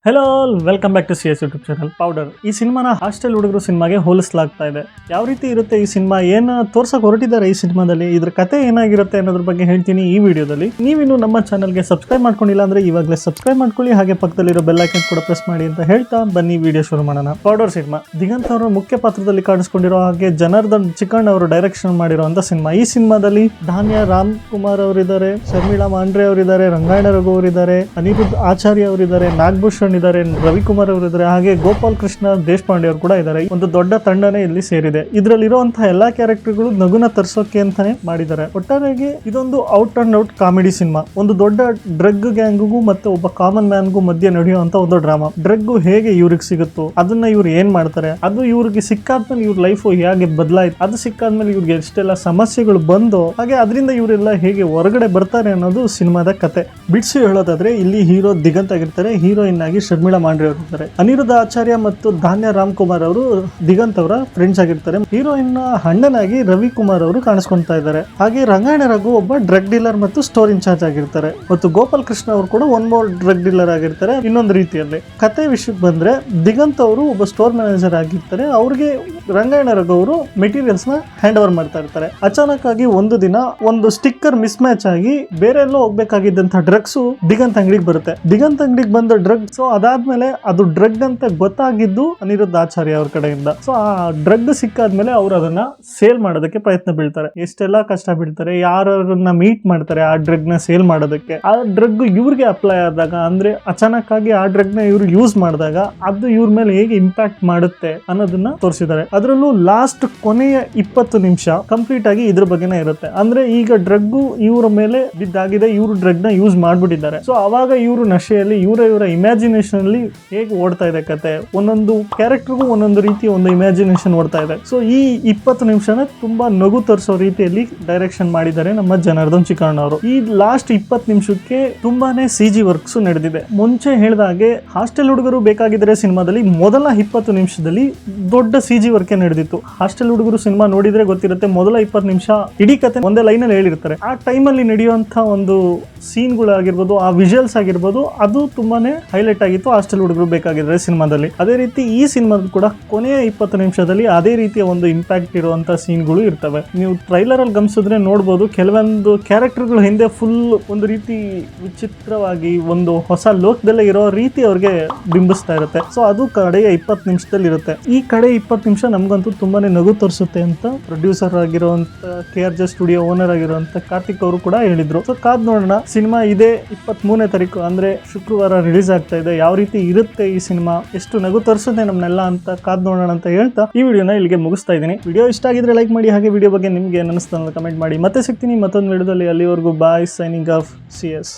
Hello welcome back to CS YouTube channel powder. ಈ ಸಿನಿಮಾನ hostel ಹುಡುಗರು ಸಿನಿಮಾಗೆ ಹೋಲಿಸಲಾಗ್ತಾ ಇದೆ. ಯಾವ ರೀತಿ ಇರುತ್ತೆ ಈ ಸಿನಿಮಾ, ಏನು ತೋರ್ಸಕ್ಕೆ ಹೊರಟಿದ್ದಾರೆ ಈ ಸಿನಿಮಾದಲ್ಲಿ, ಇದ್ರ ಕತೆ ಏನಾಗಿರುತ್ತೆ ಅನ್ನೋದ್ರ ಬಗ್ಗೆ ಹೇಳ್ತೀನಿ ಈ ವಿಡಿಯೋದಲ್ಲಿ. ನೀವಿನ್ನು ನಮ್ಮ ಚಾನಲ್ಗೆ ಸಬ್ಸ್ಕ್ರೈಬ್ ಮಾಡ್ಕೊಂಡಿಲ್ಲ ಅಂದ್ರೆ ಇವಾಗಲೇ ಸಬ್ಸ್ಕ್ರೈಬ್ ಮಾಡ್ಕೊಳ್ಳಿ, ಹಾಗೆ ಪಕ್ಕದಲ್ಲಿರೋ ಬೆಲ್ ಐಕಾನ್ ಕೂಡ ಪ್ರೆಸ್ ಮಾಡಿ ಅಂತ ಹೇಳ್ತಾ ಬನ್ನಿ ವಿಡಿಯೋ ಶುರು ಮಾಡೋಣ. ಪೌಡರ್ ಸಿನಿಮಾ ದಿಗಂತ್ ಅವರ ಮುಖ್ಯ ಪಾತ್ರದಲ್ಲಿ ಕಾಣಿಸ್ಕೊಂಡಿರೋ ಹಾಗೆ ಜನಾರ್ದನ್ ಚಿಕ್ಕಣ್ಣ ಅವರು ಡೈರೆಕ್ಷನ್ ಮಾಡಿರುವಂತ ಸಿನಿಮಾ. ಈ ಸಿನಿಮಾದಲ್ಲಿ ಧಾನ್ಯ ರಾಮ್ ಕುಮಾರ್ ಅವರಿದ್ದಾರೆ, ಶರ್ಮಿಳಾ ಮಾಂಡ್ರೆ ಅವರಿದ್ದಾರೆ, ರಂಗಾಯಣ ರಘು ಅವರಿದ್ದಾರೆ, ಅನಿರುದ್ಧ್ ಆಚಾರ್ಯ ಅವರಿದ್ದಾರೆ, ನಾಗಭೂಷಣ್ ಇದ್ದಾರೆ, ರವಿಕುಮಾರ್ ಅವರಿದ್ದಾರೆ, ಹಾಗೆ ಗೋಪಾಲ್ ಕೃಷ್ಣ ದೇಶಪಾಂಡೆ ಅವರು ಕೂಡ ಇದ್ದಾರೆ. ಒಂದು ದೊಡ್ಡ ತಂಡನೇ ಇಲ್ಲಿ ಸೇರಿದೆ. ಇದರಲ್ಲಿರುವಂತಹ ಎಲ್ಲಾ ಕ್ಯಾರೆಕ್ಟರ್ಗಳು ನಗುನ ತರಿಸೋಕೆ ಅಂತಾನೆ ಮಾಡಿದ್ದಾರೆ. ಒಟ್ಟಾರೆಯಾಗಿ ಇದೊಂದು out and out comedy cinema. ಒಂದು ದೊಡ್ಡ ಡ್ರಗ್ ಗ್ಯಾಂಗ್ಗೂ ಮತ್ತೆ ಒಬ್ಬ ಕಾಮನ್ ಮ್ಯಾನ್ಗೂ ಮಧ್ಯೆ ನಡೆಯುವಂತ ಒಂದು ಡ್ರಾಮಾ. ಡ್ರಗ್ ಹೇಗೆ ಇವ್ರಿಗೆ ಸಿಗುತ್ತೋ, ಅದನ್ನ ಇವ್ರು ಏನ್ ಮಾಡ್ತಾರೆ, ಅದು ಇವ್ರಿಗೆ ಸಿಕ್ಕಾದ್ಮೇಲೆ ಇವ್ರ ಲೈಫ್ ಹೇಗೆ ಬದಲಾಯ್ತು, ಅದು ಸಿಕ್ಕಾದ್ಮೇಲೆ ಇವ್ರಿಗೆ ಎಷ್ಟೆಲ್ಲ ಸಮಸ್ಯೆಗಳು ಬಂದು, ಹಾಗೆ ಅದರಿಂದ ಇವರೆಲ್ಲ ಹೇಗೆ ಹೊರಗಡೆ ಬರ್ತಾರೆ ಅನ್ನೋದು ಸಿನಿಮಾದ ಕತೆ. ಬಿಡಿಸಿ ಹೇಳೋದಾದ್ರೆ ಇಲ್ಲಿ ಹೀರೋ ದಿಗಂತ್ ಆಗಿರ್ತಾರೆ, ಹೀರೋಯಿನ್ ಆಗಿ ಶರ್ಮಿಳಾ ಮಾಂಡ್ರೆ ಅವರು ಇರ್ತಾರೆ. ಅನಿರುದ್ಧ ಆಚಾರ್ಯ ಮತ್ತು ಧಾನ್ಯ ರಾಮ್ ಕುಮಾರ್ ಅವರು ದಿಗಂತ್ ಅವರ ಫ್ರೆಂಡ್ಸ್ ಆಗಿರ್ತಾರೆ. ಹೀರೋಯಿನ್ ಅಣ್ಣನಾಗಿ ರವಿಕುಮಾರ್ ಅವರು ಕಾಣಿಸ್ಕೊಂತಾ ಇದ್ದಾರೆ. ಹಾಗೆ ರಂಗಾಯಣ ರಘು ಒಬ್ಬ ಡ್ರಗ್ ಡೀಲರ್ ಮತ್ತು ಸ್ಟೋರ್ ಇನ್ಚಾರ್ಜ್ ಆಗಿರ್ತಾರೆ. ಮತ್ತು ಗೋಪಾಲ್ ಕೃಷ್ಣ ಅವರು ಕೂಡ ಒನ್ ಮೋರ್ ಡ್ರಗ್ ಡೀಲರ್ ಆಗಿರ್ತಾರೆ ಇನ್ನೊಂದು ರೀತಿಯಲ್ಲಿ. ಕತೆ ವಿಷಯಕ್ಕೆ ಬಂದ್ರೆ ದಿಗಂತ್ ಅವರು ಒಬ್ಬ ಸ್ಟೋರ್ ಮ್ಯಾನೇಜರ್ ಆಗಿರ್ತಾರೆ. ಅವ್ರಿಗೆ ರಂಗಾಯಣ ರಘು ಅವರು ಮೆಟೀರಿಯಲ್ಸ್ ನ ಹ್ಯಾಂಡ್ ಓವರ್ ಮಾಡ್ತಾ ಇರ್ತಾರೆ. ಅಚಾನಕ್ ಆಗಿ ಒಂದು ದಿನ ಒಂದು ಸ್ಟಿಕ್ಕರ್ ಮಿಸ್ ಮ್ಯಾಚ್ ಆಗಿ ಬೇರೆ ಎಲ್ಲೋ ಹೋಗ್ಬೇಕಾಗಿದ್ದಂತ ಡ್ರಗ್ಸ್ ದಿಗಂತ್ ಅಂಗಡಿಗೆ ಬರುತ್ತೆ. ದಿಗಂತ್ ಅಂಗಡಿಗೆ ಬಂದ ಡ್ರಗ್ಸ್ ಅದಾದ್ಮೇಲೆ ಅದು ಡ್ರಗ್ ಅಂತ ಗೊತ್ತಾಗಿದ್ದು ಅನಿರುದ್ಧ ಆಚಾರ್ಯ ಅವ್ರ ಕಡೆಯಿಂದ. ಸೊ ಆ ಡ್ರಗ್ ಸಿಕ್ಕಾದ್ಮೇಲೆ ಅವ್ರು ಅದನ್ನ ಸೇಲ್ ಮಾಡೋದಕ್ಕೆ ಪ್ರಯತ್ನ ಬೀಳ್ತಾರೆ. ಎಷ್ಟೆಲ್ಲಾ ಕಷ್ಟ ಬೀಳ್ತಾರೆ, ಯಾರನ್ನ ಮೀಟ್ ಮಾಡ್ತಾರೆ ಆ ಡ್ರಗ್ ನ ಸೇಲ್ ಮಾಡೋದಕ್ಕೆ. ಆ ಡ್ರಗ್ ಇವ್ರಿಗೆ ಅಪ್ಲೈ ಆದಾಗ, ಅಂದ್ರೆ ಅಚಾನಕ್ ಆಗಿ ಆ ಡ್ರಗ್ ನ ಇವ್ರು ಯೂಸ್ ಮಾಡಿದಾಗ ಅದು ಇವ್ರ ಮೇಲೆ ಹೇಗೆ ಇಂಪ್ಯಾಕ್ಟ್ ಮಾಡುತ್ತೆ ಅನ್ನೋದನ್ನ ತೋರಿಸಿದ್ದಾರೆ. ಅದರಲ್ಲೂ ಲಾಸ್ಟ್ ಕೊನೆಯ 20 ನಿಮಿಷ ಕಂಪ್ಲೀಟ್ ಆಗಿ ಇದ್ರ ಬಗ್ಗೆನೇ ಇರುತ್ತೆ. ಅಂದ್ರೆ ಈಗ ಡ್ರಗ್ ಇವರ ಮೇಲೆ ಬಿದ್ದಾಗಿದೆ, ಇವರು ಡ್ರಗ್ ನ ಯೂಸ್ ಮಾಡ್ಬಿಟ್ಟಿದ್ದಾರೆ. ಸೊ ಅವಾಗ ಇವರು ನಶೆಯಲ್ಲಿ ಇವರ ಇಮ್ಯಾಜಿನೇಷನ್ ಅಲ್ಲಿ ಹೇಗೆ ಓಡ್ತಾ ಇದೆ ಕತೆ. ಒಂದೊಂದು ಕ್ಯಾರೆಕ್ಟರ್ಗೂ ಒಂದೊಂದು ರೀತಿ ಒಂದು ಇಮ್ಯಾಜಿನೇಷನ್ ಓಡ್ತಾ ಇದೆ. ಸೊ ಈ 20 ನಿಮಿಷನ ತುಂಬಾ ನಗು ತರಿಸೋ ರೀತಿಯಲ್ಲಿ ಡೈರೆಕ್ಷನ್ ಮಾಡಿದ್ದಾರೆ ನಮ್ಮ ಜನಾರ್ದನ್ ಚಿಕ್ಕಣ್ಣ ಅವರು. ಈ ಲಾಸ್ಟ್ 20 ನಿಮಿಷಕ್ಕೆ ತುಂಬಾನೇ CG ವರ್ಕ್ಸ್ ನಡೆದಿದೆ. ಮುಂಚೆ ಹೇಳಿದಾಗೆ ಹಾಸ್ಟೆಲ್ ಹುಡುಗರು ಬೇಕಾಗಿದ್ರೆ ಸಿನಿಮಾದಲ್ಲಿ ಮೊದಲ 20 ನಿಮಿಷದಲ್ಲಿ ದೊಡ್ಡ CG ವರ್ಕ್ ನಡೆದಿತ್ತು. ಹಾಸ್ಟೆಲ್ ಹುಡುಗರು ಸಿನಿಮಾ ನೋಡಿದ್ರೆ ಗೊತ್ತಿರುತ್ತೆ, ಮೊದಲ 20 ನಿಮಿಷ ಇಡೀ ಕತೆ ಒಂದೇ ಲೈನ್ ಅಲ್ಲಿ ಹೇಳಿರ್ತಾರೆ. ಆ ಟೈಮಲ್ಲಿ ನಡೆಯುವಂತ ಒಂದು ಸೀನ್ಗಳಾಗಿರ್ಬೋದು, ಆ ವಿಜುವಲ್ಸ್ ಆಗಿರ್ಬೋದು, ಅದು ತುಂಬಾನೇ ಹೈಲೈಟ್ ಆಗಿತ್ತು ಹಾಸ್ಟೆಲ್ ಹುಡುಗರು ಬೇಕಾಗಿದ್ರೆ ಸಿನಿಮಾದಲ್ಲಿ. ಅದೇ ರೀತಿ ಈ ಸಿನಿಮಾದಲ್ಲಿ ಕೂಡ ಕೊನೆಯ 20 ನಿಮಿಷದಲ್ಲಿ ಅದೇ ರೀತಿಯ ಒಂದು ಇಂಪ್ಯಾಕ್ಟ್ ಇರುವಂತ ಸೀನ್ಗಳು ಇರ್ತವೆ. ನೀವು ಟ್ರೈಲರ್ ಅಲ್ಲಿ ಗಮನಿಸಿದ್ರೆ ನೋಡಬಹುದು, ಕೆಲವೊಂದು ಕ್ಯಾರೆಕ್ಟರ್ಗಳು ಹಿಂದೆ ಫುಲ್ ಒಂದು ರೀತಿ ವಿಚಿತ್ರವಾಗಿ ಒಂದು ಹೊಸ ಲೋಕದಲ್ಲೇ ಇರೋ ರೀತಿ ಅವ್ರಿಗೆ ಬಿಂಬಿಸ್ತಾ ಇರುತ್ತೆ. ಸೊ ಅದು ಕಡೆಯ 20 ನಿಮಿಷದಲ್ಲಿ ಇರುತ್ತೆ. ಈ ಕಡೆ 20 ನಿಮಿಷ ನಮ್ಗಂತೂ ತುಂಬಾನೇ ನಗು ತೋರಿಸುತ್ತೆ ಅಂತ ಪ್ರೊಡ್ಯೂಸರ್ ಆಗಿರುವಂತ KRJ ಸ್ಟುಡಿಯೋ ಓನರ್ ಆಗಿರುವಂತ ಕಾರ್ತಿಕ್ ಅವರು ಕೂಡ ಹೇಳಿದ್ರು. ಸೊ ಕಾದ್ ನೋಡೋಣ. ಸಿನಿಮಾ ಇದೇ 23ನೇ ತಾರೀಕು ಅಂದ್ರೆ ಶುಕ್ರವಾರ ರಿಲೀಸ್ ಆಗ್ತಾ ಇದೆ. ಯಾವ ರೀತಿ ಇರುತ್ತೆ ಈ ಸಿನಿಮಾ, ಎಷ್ಟು ನಗು ತರಿಸುತ್ತೆ ನಮ್ಮನ್ನೆಲ್ಲ ಅಂತ ಕಾದ್ ನೋಡೋಣ ಅಂತ ಹೇಳ್ತಾ ಈ ವಿಡಿಯೋನ ಇಲ್ಲಿಗೆ ಮುಗಿಸ್ತಾ ಇದ್ದೀನಿ. ವಿಡಿಯೋ ಇಷ್ಟ ಆಗಿದ್ರೆ ಲೈಕ್ ಮಾಡಿ, ಹಾಗೆ ವಿಡಿಯೋ ಬಗ್ಗೆ ನಿಮ್ಗೆ ಏನು ಅನಿಸ್ತಾ ಕಮೆಂಟ್ ಮಾಡಿ. ಮತ್ತೆ ಸಿಗ್ತೀನಿ ಮತ್ತೊಂದು ವಿಡಿಯೋದಲ್ಲಿ. ಅಲ್ಲಿವರೆಗೂ ಬಾಯ್, ಸೈನಿಂಗ್ ಆಫ್ CS.